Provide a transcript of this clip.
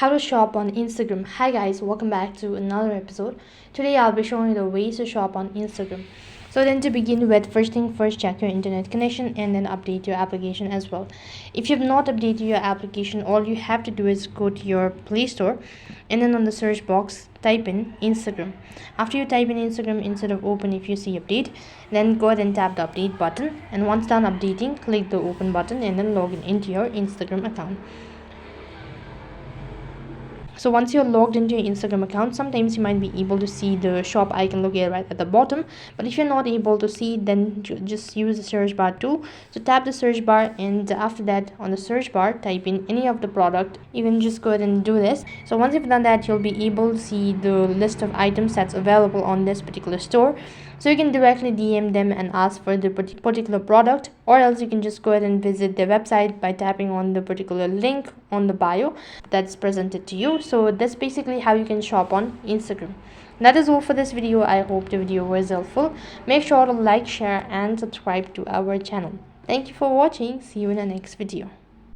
how to shop on Instagram. Hi guys, welcome back to another episode. Today I'll be showing you the ways to shop on Instagram. So then, to begin with, first thing first, check your internet connection and then update your application as well. If you have not updated your application, all you have to do is go to your Play Store and then on the search box type in Instagram. After you type in Instagram, instead of open, if you see update, then go ahead and tap the update button, and once done updating, click the open button and then log in into your Instagram account. So once you're logged into your Instagram account, sometimes you might be able to see the shop icon located right at the bottom, but if you're not able to see, then just use the search bar tool. So tap the search bar, and after that on the search bar type in any of the product. You can just go ahead and do this. So once you've done that, you'll be able to see the list of items that's available on this particular store. So you can directly DM them and ask for the particular product, or else you can just go ahead and visit their website by tapping on the particular link on the bio that's presented to you. So that's basically how you can shop on Instagram. That is all for this video. I hope the video was helpful. Make sure to like, share and subscribe to our channel. Thank you for watching. See you in the next video.